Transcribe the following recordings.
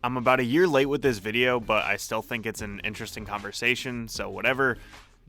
I'm about a year late with this video, but I still think it's an interesting conversation, so whatever.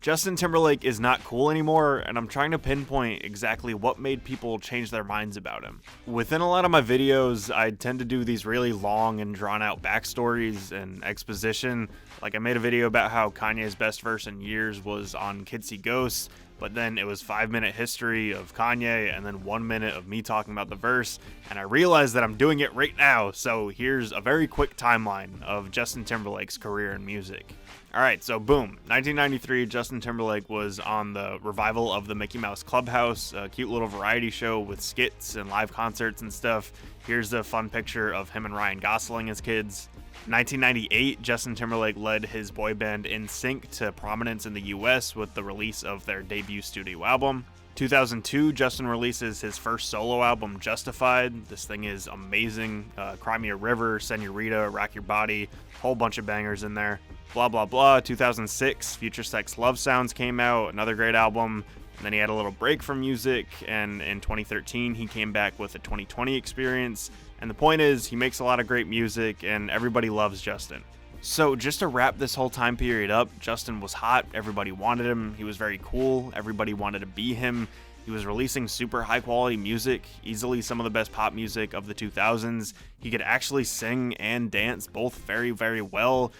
Justin Timberlake is not cool anymore, and I'm trying to pinpoint exactly what made people change their minds about him. Within a lot of my videos, I tend to do these really long and drawn out backstories and exposition. Like I made a video about how Kanye's best verse in years was on Kids See Ghosts, but then it was 5-minute history of Kanye and then 1 minute of me talking about the verse, and I realized that I'm doing it right now, so here's a very quick timeline of Justin Timberlake's career in music. Alright, so boom, 1993, Justin Timberlake was on the revival of the Mickey Mouse Clubhouse, a cute little variety show with skits and live concerts and stuff. Here's a fun picture of him and Ryan Gosling as kids. 1998, Justin Timberlake led his boy band NSYNC to prominence in the US with the release of their debut studio album. 2002, Justin releases his first solo album, Justified. This thing is amazing. Cry Me a River, Senorita, Rock Your Body, whole bunch of bangers in there. Blah blah blah. 2006, Future Sex Love Sounds came out, another great album. And then he had a little break from music, and in 2013 he came back with a 2020 Experience. And the point is, he makes a lot of great music and everybody loves Justin. So just to wrap this whole time period up, Justin was hot, everybody wanted him, he was very cool, everybody wanted to be him. He was releasing super high quality music, easily some of the best pop music of the 2000s. He could actually sing and dance both very, very well.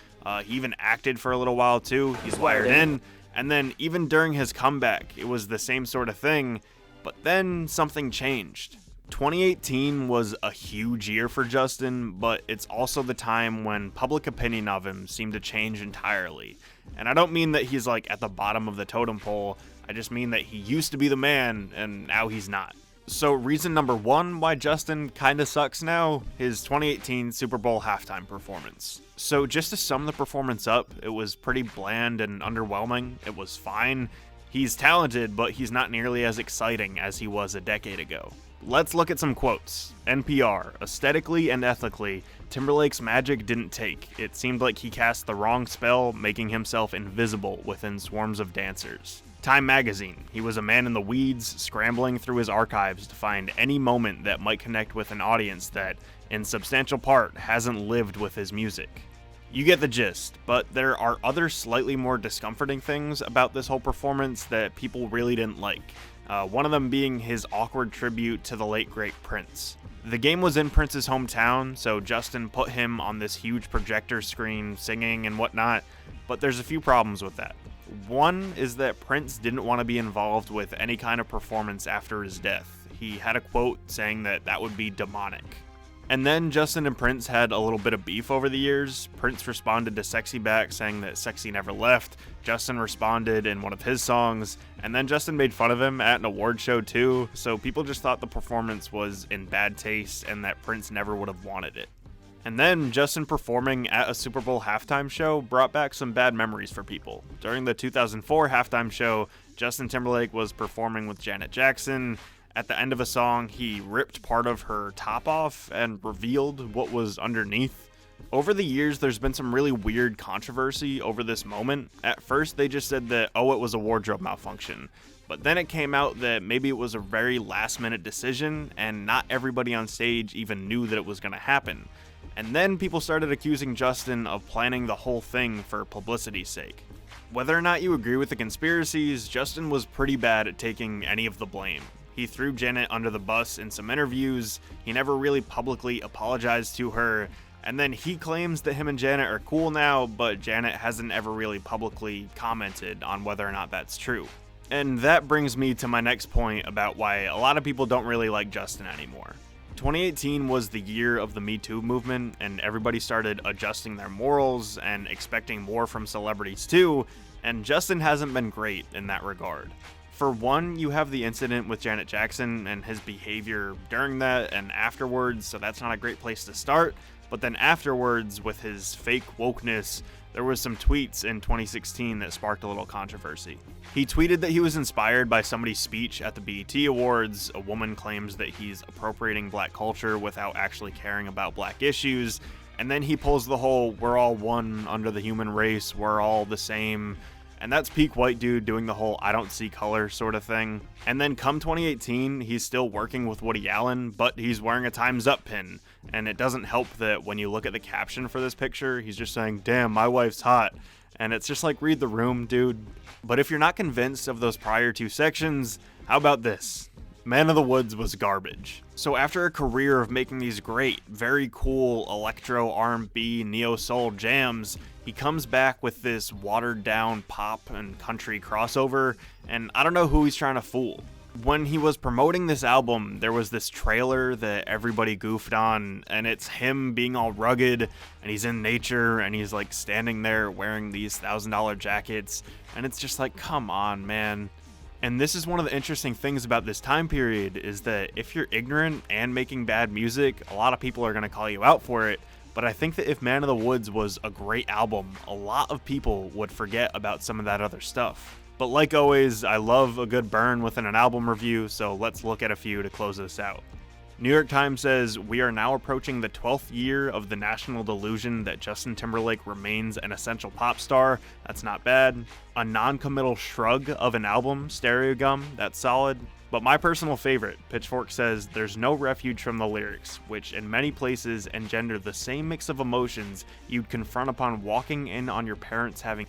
He even acted for a little while too. He's wired in. And then even during his comeback, it was the same sort of thing, but then something changed. 2018 was a huge year for Justin, but it's also the time when public opinion of him seemed to change entirely. And I don't mean that he's like at the bottom of the totem pole, I just mean that he used to be the man and now he's not. So reason number one why Justin kinda sucks now, his 2018 Super Bowl halftime performance. So just to sum the performance up, it was pretty bland and underwhelming. It was fine. He's talented, but he's not nearly as exciting as he was a decade ago. Let's look at some quotes. NPR, aesthetically and ethically, Timberlake's magic didn't take. It seemed like he cast the wrong spell, making himself invisible within swarms of dancers. Time magazine, he was a man in the weeds, scrambling through his archives to find any moment that might connect with an audience that, in substantial part, hasn't lived with his music. You get the gist, but there are other slightly more discomforting things about this whole performance that people really didn't like. One of them being his awkward tribute to the late great Prince. The game was in Prince's hometown, so Justin put him on this huge projector screen singing and whatnot, but there's a few problems with that. One is that Prince didn't want to be involved with any kind of performance after his death. He had a quote saying that would be demonic. And then Justin and Prince had a little bit of beef over the years. Prince responded to Sexy back saying that Sexy never left. Justin responded in one of his songs, and then Justin made fun of him at an award show too, so people just thought the performance was in bad taste and that Prince never would have wanted it. And then Justin performing at a Super Bowl halftime show brought back some bad memories for people. During the 2004 halftime show, Justin Timberlake was performing with Janet Jackson. At the end of a song, he ripped part of her top off and revealed what was underneath. Over the years, there's been some really weird controversy over this moment. At first, they just said that, it was a wardrobe malfunction. But then it came out that maybe it was a very last-minute decision, and not everybody on stage even knew that it was going to happen. And then people started accusing Justin of planning the whole thing for publicity's sake. Whether or not you agree with the conspiracies, Justin was pretty bad at taking any of the blame. He threw Janet under the bus in some interviews, he never really publicly apologized to her, and then he claims that him and Janet are cool now, but Janet hasn't ever really publicly commented on whether or not that's true. And that brings me to my next point about why a lot of people don't really like Justin anymore. 2018 was the year of the Me Too movement, and everybody started adjusting their morals and expecting more from celebrities too, and Justin hasn't been great in that regard. For one, you have the incident with Janet Jackson and his behavior during that and afterwards, so that's not a great place to start. But then afterwards, with his fake wokeness, there was some tweets in 2016 that sparked a little controversy. He tweeted that he was inspired by somebody's speech at the BET Awards. A woman claims that he's appropriating black culture without actually caring about black issues. And then he pulls the whole, we're all one under the human race, we're all the same. And that's peak white dude doing the whole I don't see color sort of thing. And then come 2018, he's still working with Woody Allen, but he's wearing a Time's Up pin. And it doesn't help that when you look at the caption for this picture, he's just saying, damn, my wife's hot. And it's just like, read the room, dude. But if you're not convinced of those prior two sections, how about this? Man of the Woods was garbage. So after a career of making these great, very cool electro, R&B, neo-soul jams, he comes back with this watered-down pop and country crossover, and I don't know who he's trying to fool. When he was promoting this album, there was this trailer that everybody goofed on, and it's him being all rugged, and he's in nature, and he's like standing there wearing these $1,000 jackets, and it's just like, come on, man. And this is one of the interesting things about this time period, is that if you're ignorant and making bad music, a lot of people are going to call you out for it. But I think that if Man of the Woods was a great album, a lot of people would forget about some of that other stuff. But like always, I love a good burn within an album review, so let's look at a few to close this out. New York Times says, we are now approaching the 12th year of the national delusion that Justin Timberlake remains an essential pop star. That's not bad. A non-committal shrug of an album, Stereo Gum, that's solid. But my personal favorite, Pitchfork says, there's no refuge from the lyrics, which in many places engender the same mix of emotions you'd confront upon walking in on your parents having.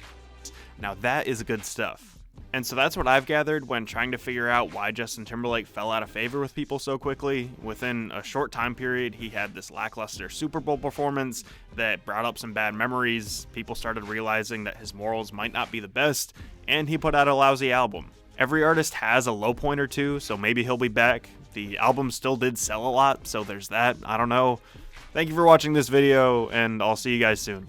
Now that is good stuff. And so that's what I've gathered when trying to figure out why Justin Timberlake fell out of favor with people so quickly. Within a short time period, he had this lackluster Super Bowl performance that brought up some bad memories. People started realizing that his morals might not be the best, and he put out a lousy album. Every artist has a low point or two, so maybe he'll be back. The album still did sell a lot, so there's that. I don't know. Thank you for watching this video, and I'll see you guys soon.